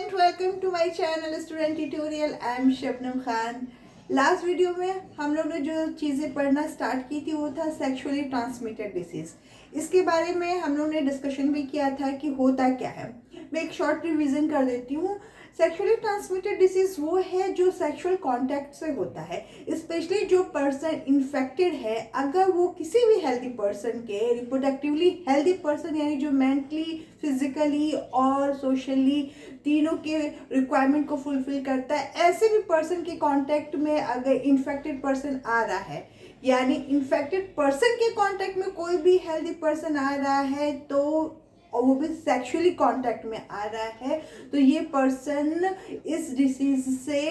Student, welcome to my channel student tutorial. I am Shabnam Khan. Last video में हम लोग ने जो चीज़ें पढ़ना स्टार्ट की थी वो था सेक्सुअली ट्रांसमिटेड डिसीज़। इसके बारे में हम लोग ने डिस्कशन भी किया था कि होता क्या है। मैं एक शॉर्ट रिवीजन कर देती हूँ। सेक्सुअली ट्रांसमिटेड डिसीज़ वो है जो सेक्सुअल कांटेक्ट से होता है, स्पेशली जो पर्सन इन्फेक्टेड है अगर वो किसी भी हेल्दी पर्सन के, रिप्रोडक्टिवली हेल्दी पर्सन यानी जो मेंटली, फिजिकली और सोशली तीनों के रिक्वायरमेंट को फुलफिल करता है, ऐसे भी पर्सन के कांटेक्ट में अगर इन्फेक्टेड पर्सन आ रहा है, यानी इन्फेक्टेड पर्सन के कांटेक्ट में कोई भी हेल्दी पर्सन आ रहा है तो और वो भी सेक्सुअली कांटेक्ट में आ रहा है, तो ये पर्सन इस डिसीज से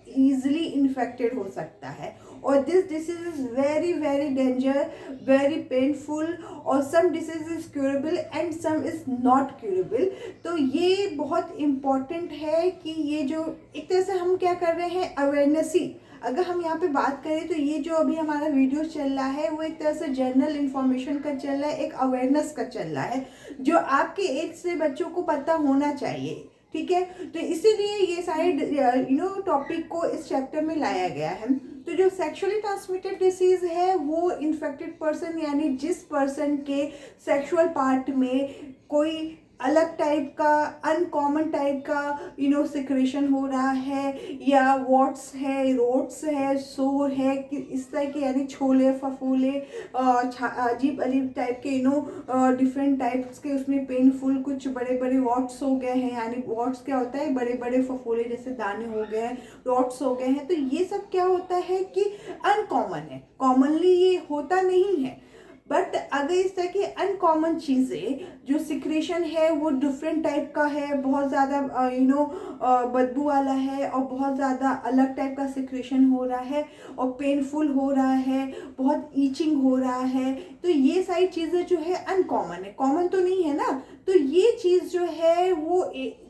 इजीली इन्फेक्टेड हो सकता है। और this disease is very very danger, very painful, और some disease is curable and some is not curable. तो ये बहुत इम्पॉर्टेंट है कि ये जो एक तरह से हम क्या कर रहे हैं, अवेयरनेस ही अगर हम यहाँ पे बात करें तो ये जो अभी हमारा वीडियो चल रहा है वो एक तरह से जनरल इन्फॉर्मेशन का चल रहा है, एक अवेयरनेस का चल रहा है जो आपके एज से बच्चों को पता होना चाहिए। ठीक है, तो इसीलिए ये सारे टॉपिक को इस चैप्टर में लाया गया है। तो जो सेक्सुअली ट्रांसमिटेड डिसीज है वो इन्फेक्टेड पर्सन यानी जिस पर्सन के सेक्सुअल पार्ट में कोई अलग टाइप का, अनकॉमन टाइप का सिक्रेशन हो रहा है, या वॉट्स है, रोट्स है, सोर है, कि इस तरह के यानी छोले फफूले अजीब अजीब टाइप के डिफरेंट टाइप्स के उसमें पेनफुल कुछ बड़े बड़े वॉट्स हो गए हैं। यानी वॉट्स क्या होता है, बड़े बड़े फफूले जैसे दाने हो गए हैं, रॉट्स हो गए हैं। तो ये सब क्या होता है कि अनकॉमन है, कॉमनली ये होता नहीं है। बट अगर इस तरह की अनकॉमन चीज़ें जो सिक्रेशन है वो डिफरेंट टाइप का है, बहुत ज़्यादा बदबू वाला है और बहुत ज़्यादा अलग टाइप का सिक्रेशन हो रहा है और पेनफुल हो रहा है, बहुत ईचिंग हो रहा है, तो ये सारी चीज़ें जो है अनकॉमन है, कॉमन तो नहीं है ना। तो ये चीज़ जो है वो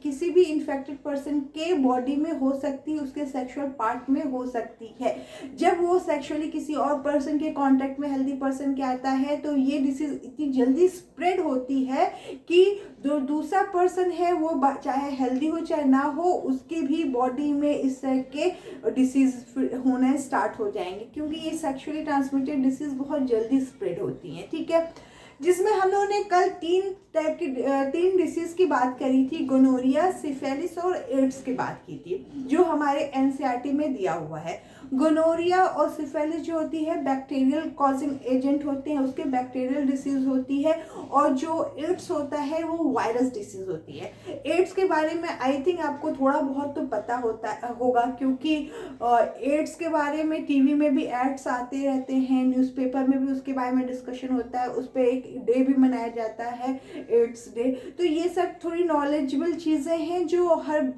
किसी भी इन्फेक्टेड पर्सन के बॉडी में हो सकती है, उसके सेक्सुअल पार्ट में हो सकती है। जब वो सेक्सुअली किसी और पर्सन के कांटेक्ट में हेल्दी पर्सन के आता है तो ये डिसीज इतनी जल्दी स्प्रेड होती है कि जो दूसरा पर्सन है वो चाहे हेल्दी हो चाहे ना हो, उसकी भी बॉडी में इस तरह के डिसीज होना स्टार्ट हो जाएंगे, क्योंकि ये सेक्सुअली ट्रांसमिटेड डिसीज बहुत जल्दी स्प्रेड होती हैं। ठीक है, जिसमें हम लोगों ने कल तीन डिसीज की बात करी थी, गोनोरिया, सिफिलिस और एड्स की बात की थी, जो हमारे एनसीईआरटी में दिया हुआ है। गोनोरिया और सिफिलिस जो होती है बैक्टीरियल कॉजिंग एजेंट होते हैं, उसके बैक्टीरियल डिसीज होती है, और जो एड्स होता है वो वायरस डिसीज होती है। एड्स के बारे में आई थिंक आपको थोड़ा बहुत तो पता होगा, क्योंकि एड्स के बारे में टीवी में भी एड्स आते रहते हैं, न्यूज़पेपर में भी उसके बारे में डिस्कशन होता है, उस पर एक डे भी मनाया जाता है, एड्स डे। तो ये सब थोड़ी नॉलेजेबल चीज़ें हैं जो हर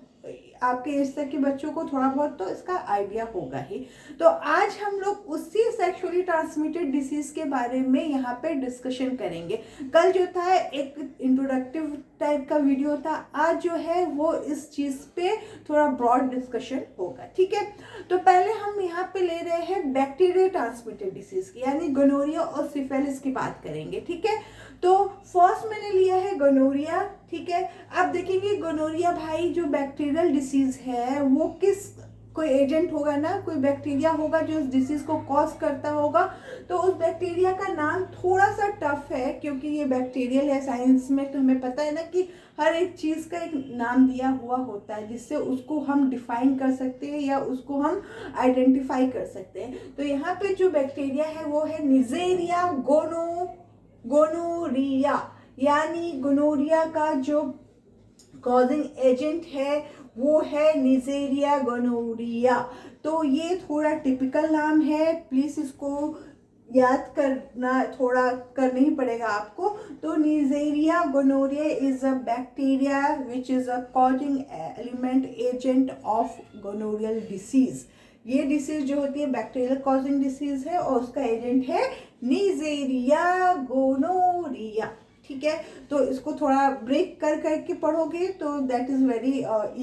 आपके इस तरह के बच्चों को थोड़ा बहुत तो इसका आइडिया होगा ही। तो आज हम लोग उसी सेक्सुअली ट्रांसमिटेड डिसीज के बारे में यहाँ पे डिस्कशन करेंगे। कल जो था एक इंट्रोडक्टिव टाइप का वीडियो था, आज जो है वो इस चीज़ पे थोड़ा ब्रॉड डिस्कशन होगा। ठीक है, तो पहले हम यहाँ पे ले रहे हैं बैक्टीरियल ट्रांसमिटेड डिसीज की, यानी गोनोरिया और सिफिलिस की बात करेंगे। ठीक है, तो फर्स्ट मैंने लिया है गोनोरिया। ठीक है, आप देखेंगे गोनोरिया भाई जो बैक्टीरियल डिसीज है वो किस कोई एजेंट होगा ना, कोई बैक्टीरिया होगा जो उस डिसीज को कॉज करता होगा। तो उस बैक्टीरिया का नाम थोड़ा सा टफ है क्योंकि ये बैक्टीरियल है, साइंस में तो हमें पता है ना कि हर एक चीज़ का एक नाम दिया हुआ होता है जिससे उसको हम डिफाइन कर सकते हैं या उसको हम आइडेंटिफाई कर सकते हैं। तो यहाँ पे जो बैक्टीरिया है वो है निजेरिया गोनोरिया, यानी गोनोरिया का जो कॉजिंग एजेंट है वो है निजेरिया गोनोरिया। तो ये थोड़ा टिपिकल नाम है, प्लीज इसको याद करना थोड़ा करना ही पड़ेगा आपको। तो Neisseria gonorrhoea is a bacteria which is a causing element agent of gonorrhoeal disease. ये डिसीज जो होती है बैक्टीरियल कॉजिंग डिसीज है और उसका एजेंट है निजेरिया गोनोरिया। ठीक है, तो इसको थोड़ा ब्रेक कर करके पढ़ोगे तो that is very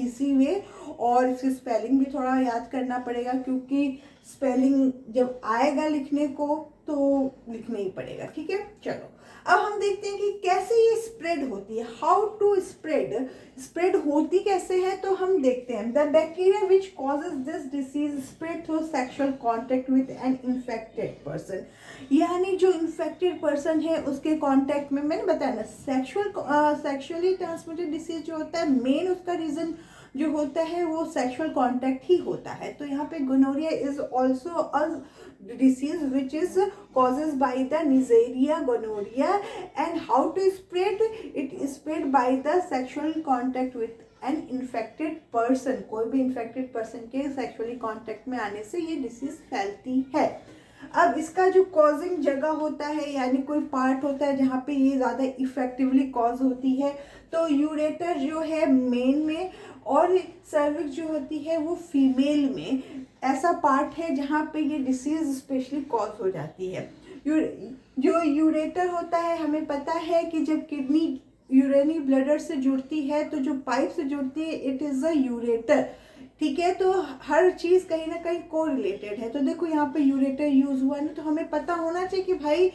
easy way, और इसकी स्पेलिंग भी थोड़ा याद करना पड़ेगा क्योंकि स्पेलिंग जब आएगा लिखने को तो लिखना ही पड़ेगा। ठीक है, चलो अब हम देखते हैं कि कैसे ये स्प्रेड होती है, हाउ टू स्प्रेड होती कैसे है। तो हम देखते हैं, the bacteria which causes this disease spread through sexual contact with N infected person. यानी जो इन्फेक्टेड पर्सन है उसके कॉन्टैक्ट में, मैंने बताया ना, सेक्शुअली ट्रांसमिटेड डिसीज जो होता है, मेन उसका रीजन जो होता है वो सेक्सुअल कांटेक्ट ही होता है। तो यहाँ पे gonorrhoea is also a disease which is causes by the Neisseria gonorrhoea. And how to spread it, spread by the sexual contact with an infected person. कोई भी इन्फेक्टेड पर्सन के सेक्सुअली कांटेक्ट में आने से ये डिसीज फैलती है। अब इसका जो कॉजिंग जगह होता है, यानी कोई पार्ट होता है जहाँ पे ये ज़्यादा इफेक्टिवली कॉज होती है, तो यूरेटर जो है मेल में और सर्विक्स जो होती है वो फीमेल में ऐसा पार्ट है जहाँ पे ये डिसीज स्पेशली कॉज हो जाती है। जो यूरेटर होता है, हमें पता है कि जब किडनी यूरेनी ब्लडर से जुड़ती है तो जो पाइप से जुड़ती है इट इज़ अ यूरेटर। ठीक है, तो हर चीज़ कहीं ना कहीं को रिलेटेड है। तो देखो यहाँ पे यूरेटर यूज हुआ है ना, तो हमें पता होना चाहिए कि भाई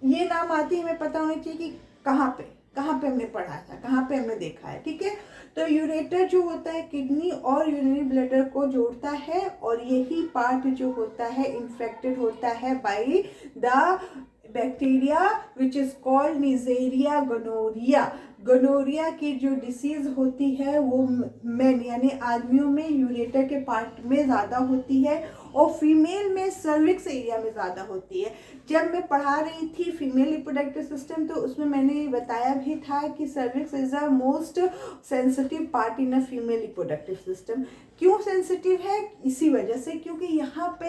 ये नाम आती है, हमें पता होना चाहिए कि कहाँ पे हमने पढ़ा था, कहाँ पे हमने देखा है। ठीक है, तो यूरेटर जो होता है किडनी और यूरिनरी ब्लैडर को जोड़ता है, और यही पार्ट जो होता है इन्फेक्टेड होता है by the bacteria which is called Neisseria gonorrhoea. Gonorrhoea की जो डिसीज होती है वो मेन यानी आदमियों में यूरेटर के पार्ट में ज़्यादा होती है और फीमेल में सर्विक्स एरिया में ज़्यादा होती है। जब मैं पढ़ा रही थी फीमेल रिप्रोडक्टिव सिस्टम तो उसमें मैंने बताया भी था कि cervix is a most sensitive part in a female reproductive system. क्यों सेंसिटिव है? इसी वजह से क्योंकि यहाँ पे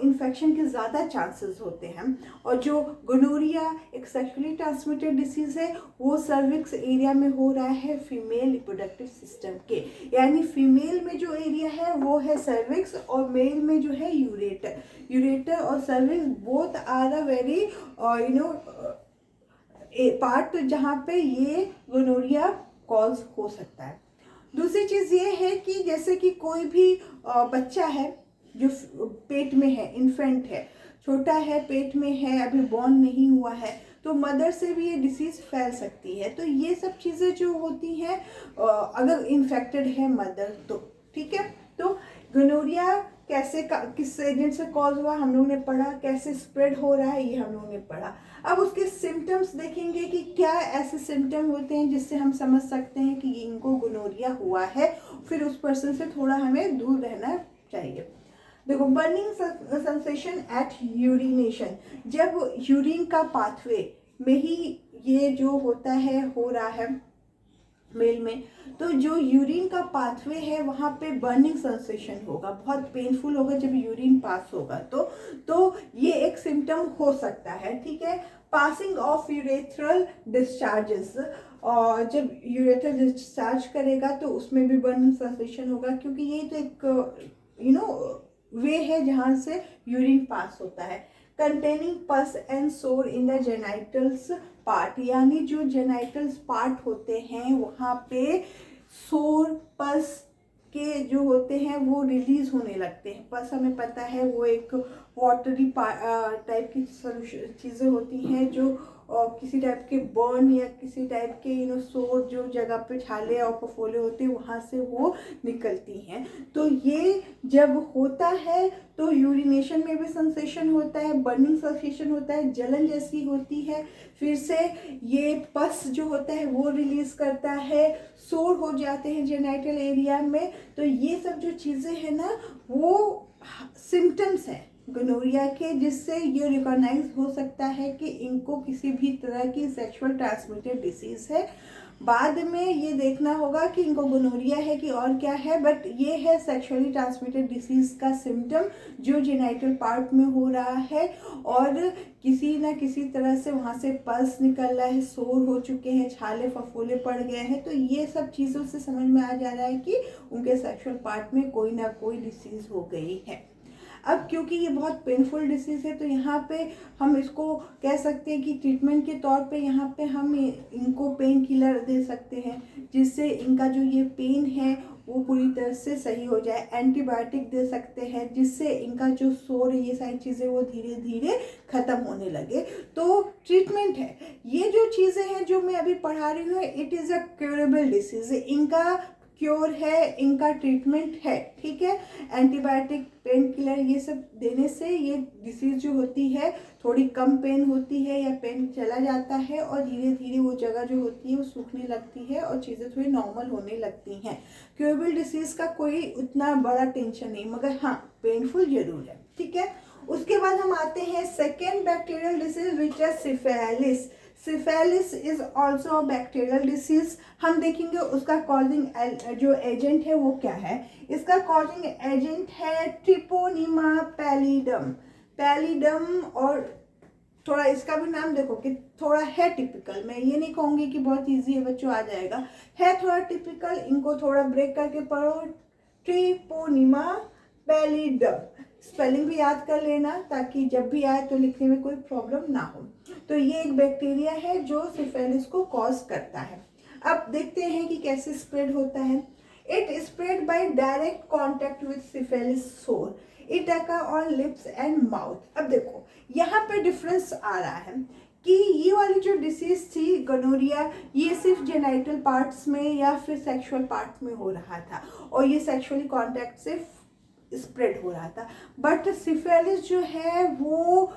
इन्फेक्शन के ज़्यादा चांसेस होते हैं। और जो गोनोरिया एक सेक्सुअली ट्रांसमिटेड डिसीज़ है वो सर्विक्स एरिया में हो रहा है फीमेल रिप्रोडक्टिव सिस्टम के, यानी फीमेल में जो एरिया है वो है सर्विक्स और मेल में जो है यूरेटर और cervix both are a very part जहाँ पे ये गोनोरिया कॉज हो सकता है। दूसरी चीज़ ये है कि जैसे कि कोई भी बच्चा है जो पेट में है, इन्फेंट है, छोटा है, पेट में है, अभी बॉर्न नहीं हुआ है, तो मदर से भी ये डिसीज़ फैल सकती है। तो ये सब चीज़ें जो होती हैं अगर इन्फेक्टेड है मदर तो। ठीक है, तो गोनोरिया कैसे किस एजेंट से कॉज हुआ हम लोगों ने पढ़ा, कैसे स्प्रेड हो रहा है ये हम लोगों ने पढ़ा। अब उसके सिम्टम्स देखेंगे कि क्या ऐसे सिम्टम होते हैं जिससे हम समझ सकते हैं कि इनको गोनोरिया हुआ है, फिर उस पर्सन से थोड़ा हमें दूर रहना चाहिए। देखो, बर्निंग सेंसेशन एट यूरिनेशन, जब यूरिन का पाथवे में ही ये जो होता है हो रहा है मेल में, तो जो यूरिन का पाथवे है वहाँ पे बर्निंग सेंसेशन होगा, बहुत पेनफुल होगा जब यूरिन पास होगा। तो ये एक सिम्टम हो सकता है। ठीक है, पासिंग ऑफ यूरेथ्रल डिस्चार्जेस, और जब यूरेथ्रल डिस्चार्ज करेगा तो उसमें भी बर्निंग सेंसेशन होगा, क्योंकि ये तो एक वे है जहाँ से यूरिन पास होता है। कंटेनिंग पस एंड सोर इन द जेनाइटल्स पार्ट, यानी जो जेनाइटल्स पार्ट होते हैं वहाँ पे सोर पस के जो होते हैं वो रिलीज होने लगते हैं। पस हमें पता है वो एक वाटरी टाइप की चीज़ें होती हैं जो किसी टाइप के बर्न या किसी टाइप के सोर जो जगह पे छाले और फफोले होते हैं वहाँ से वो निकलती हैं। तो ये जब होता है तो यूरिनेशन में भी सेंसेशन होता है, बर्निंग सेंसेशन होता है, जलन जैसी होती है, फिर से ये पस जो होता है वो रिलीज करता है, सोर हो जाते हैं जेनाइटल एरिया में। तो ये सब जो चीज़ें हैं ना वो सिम्टम्स हैं गोनोरिया के, जिससे ये रिकॉग्नाइज हो सकता है कि इनको किसी भी तरह की सेक्सुअल ट्रांसमिटेड डिसीज़ है। बाद में ये देखना होगा कि इनको गोनोरिया है कि और क्या है, बट ये है सेक्सुअली ट्रांसमिटेड डिसीज़ का सिम्टम जो जेनाइटल पार्ट में हो रहा है और किसी ना किसी तरह से वहाँ से पल्स निकल रहा है, सोर हो चुके हैं, छाले फफोले पड़ गए हैं। तो ये सब चीज़ों से समझ में आ जा रहा है कि उनके सेक्सुअल पार्ट में कोई ना कोई डिसीज़ हो गई है। अब क्योंकि ये बहुत पेनफुल डिसीज़ है तो यहाँ पे हम इसको कह सकते हैं कि ट्रीटमेंट के तौर पे यहाँ पे हम इनको पेन किलर दे सकते हैं, जिससे इनका जो ये पेन है वो पूरी तरह से सही हो जाए। एंटीबायोटिक दे सकते हैं जिससे इनका जो सोर ये सारी चीज़ें वो धीरे धीरे ख़त्म होने लगे। तो ट्रीटमेंट है, ये जो चीज़ें हैं जो मैं अभी पढ़ा रही हूँ, it is a curable disease, इनका क्योर है, इनका ट्रीटमेंट है, ठीक है। एंटीबायोटिक, पेन किलर ये सब देने से ये डिसीज़ जो होती है थोड़ी कम पेन होती है या पेन चला जाता है और धीरे धीरे वो जगह जो होती है वो सूखने लगती है और चीज़ें थोड़ी नॉर्मल होने लगती हैं। क्योरेबल डिसीज़ का कोई उतना बड़ा टेंशन नहीं, मगर हाँ पेनफुल जरूर है, ठीक है। उसके बाद हम आते हैं second bacterial disease which is syphilis. Syphilis is also bacterial disease. हम देखेंगे उसका कॉजिंग जो एजेंट है वो क्या है। इसका कॉजिंग एजेंट है ट्रिपोनिमा पैलिडम। पैलिडम, और थोड़ा इसका भी नाम देखो कि थोड़ा है टिपिकल, मैं ये नहीं कहूँगी कि बहुत इजी है बच्चों आ जाएगा, है थोड़ा टिपिकल, इनको थोड़ा ब्रेक करके पढ़ो। ट्रिपोनिमा पैलिडम, स्पेलिंग भी याद कर लेना ताकि जब भी आए तो लिखने में कोई प्रॉब्लम ना हो। तो ये एक बैक्टीरिया है जो सिफिलिस को कॉज करता है। अब देखते हैं कि कैसे स्प्रेड होता है। It spread by direct contact with syphilis sore. It occur on lips and mouth. अब देखो यहाँ पे डिफरेंस आ रहा है कि ये वाली जो डिसीज थी गोनोरिया, ये सिर्फ जेनाइटल पार्ट्स में या फिर सेक्सुअल पार्ट में हो रहा था और ये सेक्सुअली कॉन्टैक्ट से स्प्रेड हो रहा था। बट सिफिलिस जो है वो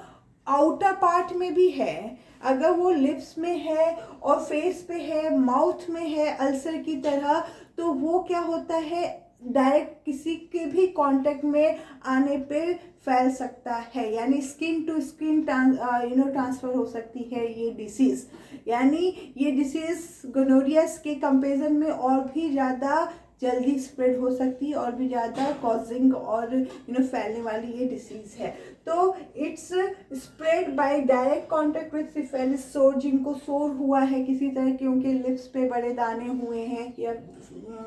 आउटर पार्ट में भी है, अगर वो लिप्स में है और फेस पे है, माउथ में है अल्सर की तरह, तो वो क्या होता है डायरेक्ट किसी के भी कांटेक्ट में आने पे फैल सकता है, यानी स्किन टू स्किन ट्रांसफर हो सकती है ये डिसीज़। यानी ये डिसीज़ गोनोरिया के कंपेरिजन में और भी ज़्यादा जल्दी स्प्रेड हो सकती है और भी ज़्यादा कॉजिंग और फैलने वाली ये डिसीज़ है। तो it's spread by direct contact with syphilis सोर। जिनको सोर हुआ है किसी तरह के, उनके लिप्स पे बड़े दाने हुए हैं या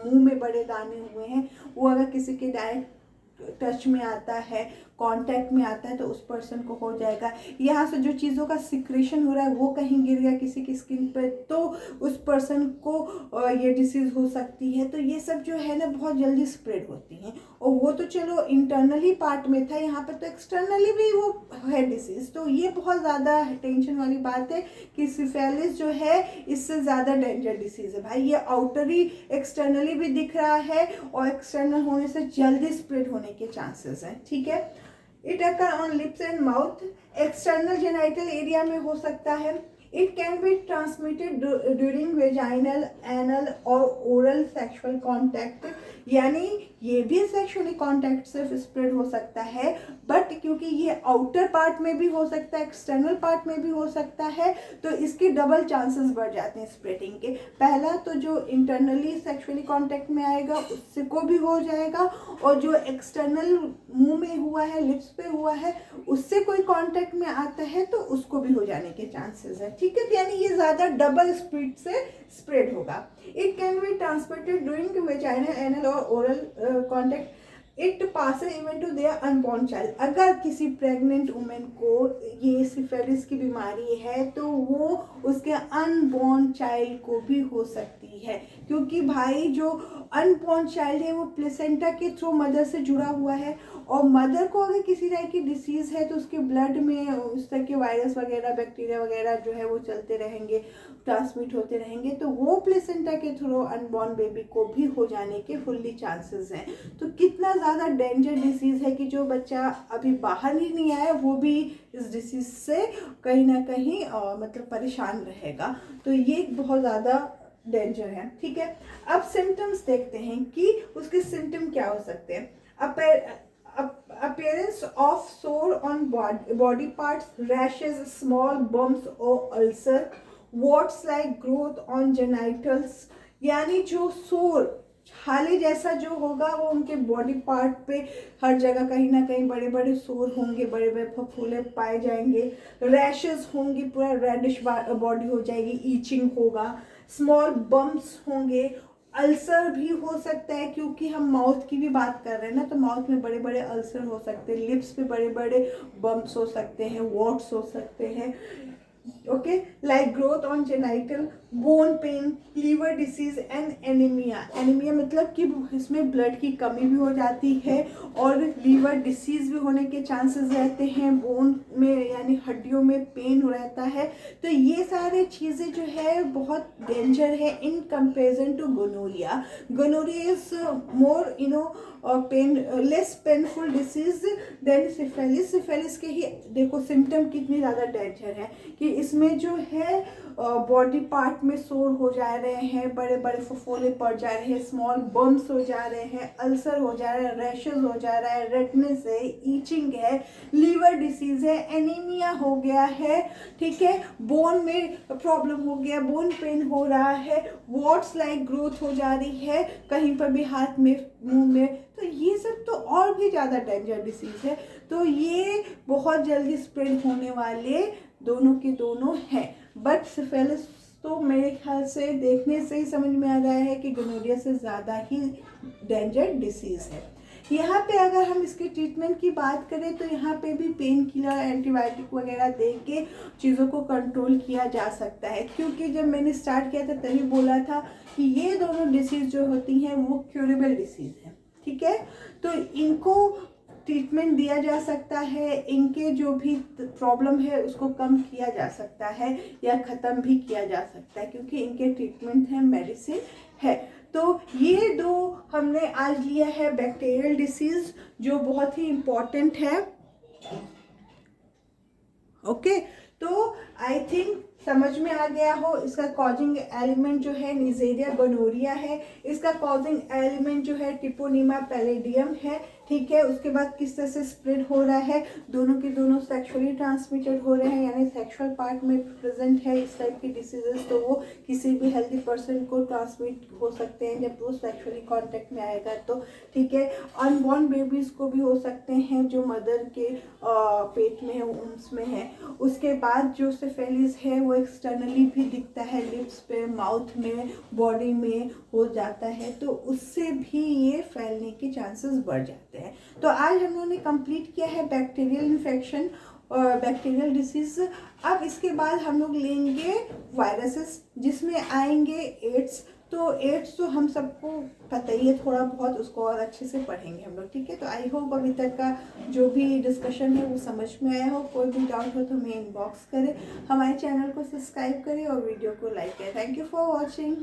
मुंह में बड़े दाने हुए हैं, वो अगर किसी के डायरेक्ट टच में आता है, कांटेक्ट में आता है, तो उस पर्सन को हो जाएगा। यहाँ से जो चीज़ों का सिक्रेशन हो रहा है वो कहीं गिर गया किसी की स्किन पे तो उस पर्सन को ये डिसीज़ हो सकती है। तो ये सब जो है ना बहुत जल्दी स्प्रेड होती हैं। और वो तो चलो इंटरनली पार्ट में था, यहाँ पर तो एक्सटर्नली भी वो है डिसीज़। तो ये बहुत ज़्यादा टेंशन वाली बात है कि सिफिलिस जो है इससे ज़्यादा डेंजर डिसीज़ है भाई। ये आउटरी एक्सटर्नली भी दिख रहा है और एक्सटर्नल होने से जल्दी स्प्रेड होने के चांसेस हैं, ठीक है। It occur on lips and mouth, external genital area में हो सकता है। It can be transmitted during vaginal, anal और ओरल सेक्सुअल कॉन्टैक्ट, यानी ये भी सेक्सुअली कॉन्टैक्ट से स्प्रेड हो सकता है। बट क्योंकि ये आउटर पार्ट में भी हो सकता है, एक्सटर्नल पार्ट में भी हो सकता है, तो इसके डबल चांसेस बढ़ जाते हैं स्प्रेडिंग के। पहला तो जो इंटरनली सेक्सुअली कॉन्टैक्ट में आएगा उससे को भी हो जाएगा, और जो एक्सटर्नल मुंह में हुआ है, लिप्स पे हुआ है, उससे कोई कॉन्टैक्ट में आता है तो उसको भी हो जाने के चांसेस है, ठीक है। यानी ये ज़्यादा डबल स्पीड से स्प्रेड होगा। It can be transmitted during vaginal, anal और oral contact. It passes even to their unborn child. अगर किसी प्रेग्नेंट वुमेन को ये सिफिलिस की बीमारी है तो वो उसके अनबॉर्न चाइल्ड को भी हो सकती है, क्योंकि भाई जो अनबॉर्न चाइल्ड है वो प्लेसेंटा के थ्रू मदर से जुड़ा हुआ है, और मदर को अगर किसी तरह की डिसीज़ है तो उसके ब्लड में उस तरह के वायरस वगैरह, बैक्टीरिया वगैरह जो है वो चलते रहेंगे, ट्रांसमिट होते रहेंगे, तो वो प्लेसेंटा के थ्रू अनबॉर्न बेबी को भी हो जाने के फुल्ली चांसेस हैं। तो कितना ज़्यादा डेंजर डिसीज़ है कि जो बच्चा अभी बाहर ही नहीं आया वो भी इस डिसीज़ से कहीं ना कहीं मतलब परेशान रहेगा। तो ये बहुत ज़्यादा डेंजर है, ठीक है। अब सिम्टम्स देखते हैं कि उसके सिम्टम क्या हो सकते हैं। Appearance of sore on body parts, rashes, small bumps or ulcer, warts like growth on genitals, यानी जो सोर छाले जैसा जो होगा वो उनके बॉडी पार्ट पे हर जगह कहीं ना कहीं बड़े बड़े सोर होंगे, बड़े बड़े फफूले पाए जाएंगे, रैशेस होंगी, पूरा रेडिश बॉडी हो जाएगी, ईचिंग होगा, स्मॉल बम्प्स होंगे, अल्सर भी हो सकता है, क्योंकि हम माउथ की भी बात कर रहे हैं ना, तो माउथ में बड़े बड़े अल्सर हो सकते हैं, लिप्स पे बड़े बड़े बम्प्स हो सकते हैं, वॉट्स हो सकते हैं। Okay, like growth on genital, bone pain, liver disease and anaemia. Anaemia मतलब कि इसमें ब्लड की कमी भी हो जाती है और लीवर डिसीज भी होने के चांसेस रहते हैं, बोन में यानी हड्डियों में पेन रहता है। तो ये सारे चीज़ें जो है बहुत डेंजर है in comparison to gonorrhoea. Gonorrhoea is more pain less painful disease than syphilis. Syphilis के ही देखो सिम्टम कितनी ज़्यादा डेंजर है कि इसमें जो है बॉडी पार्ट में सोर हो जा रहे हैं, बड़े बड़े फफोले पड़ जा रहे हैं, स्मॉल बम्स हो जा रहे हैं, अल्सर हो जा रहा है, रैशेज हो जा रहा है, रेडनेस है, ईचिंग है, लीवर डिसीज है, एनीमिया हो गया है, ठीक है, बोन में प्रॉब्लम हो गया, बोन पेन हो रहा है, वॉट्स लाइक ग्रोथ हो जा रही है कहीं पर भी, हाथ में, मुंह में। तो ये सब तो और भी ज़्यादा डेंजर डिसीज है। तो ये बहुत जल्दी स्प्रेड होने वाले दोनों के दोनों हैं। बट सिफिलिस तो मेरे ख्याल से देखने से ही समझ में आ रहा है कि गोनोरिया से ज़्यादा ही डेंजर डिसीज़ है। यहाँ पे अगर हम इसके ट्रीटमेंट की बात करें तो यहाँ पे भी पेन किलर, एंटीबायोटिक वगैरह दे के चीज़ों को कंट्रोल किया जा सकता है, क्योंकि जब मैंने स्टार्ट किया था तभी बोला था कि ये दोनों डिसीज़ जो होती हैं वो क्यूरेबल डिसीज़ है, ठीक है। तो इनको ट्रीटमेंट दिया जा सकता है, इनके जो भी प्रॉब्लम है उसको कम किया जा सकता है या ख़त्म भी किया जा सकता है, क्योंकि इनके ट्रीटमेंट है, मेडिसिन है। तो ये दो हमने आज लिया है बैक्टीरियल डिसीज़ जो बहुत ही इम्पॉर्टेंट है। ओके, तो आई थिंक समझ में आ गया हो। इसका कॉजिंग एलिमेंट जो है नीजेरिया गोनोरिया है, इसका कॉजिंग एलिमेंट जो है ट्रिपोनिमा पैलेडियम है, ठीक है। उसके बाद किस तरह से स्प्रेड हो रहा है, दोनों के दोनों सेक्सुअली ट्रांसमिटेड हो रहे हैं, यानी सेक्सुअल पार्ट में प्रेजेंट है इस टाइप की डिसीजेस, तो वो किसी भी हेल्दी पर्सन को ट्रांसमिट हो सकते हैं जब वो सेक्सुअली कांटेक्ट में आएगा, तो ठीक है। अनबॉर्न बेबीज को भी हो सकते हैं जो मदर के पेट में है, उसमें है। उसके बाद जो सिफिलिस है वो एक्सटर्नली भी दिखता है, लिप्स पे, माउथ में, बॉडी में हो जाता है, तो उससे भी ये फैलने के चांसेस बढ़ जाते हैं। तो आज हम लोगों ने कंप्लीट किया है बैक्टीरियल इन्फेक्शन और बैक्टीरियल डिसीज। अब इसके बाद हम लोग लेंगे वायरसेस, जिसमें आएंगे एड्स। तो एड्स तो हम सबको पता ही है थोड़ा बहुत, उसको और अच्छे से पढ़ेंगे हम लोग, ठीक है। तो आई होप अभी तक का जो भी डिस्कशन है वो समझ में आया हो। कोई भी डाउट हो तो हमें इनबॉक्स करें, हमारे चैनल को सब्सक्राइब करें और वीडियो को लाइक करें। Thank you for watching.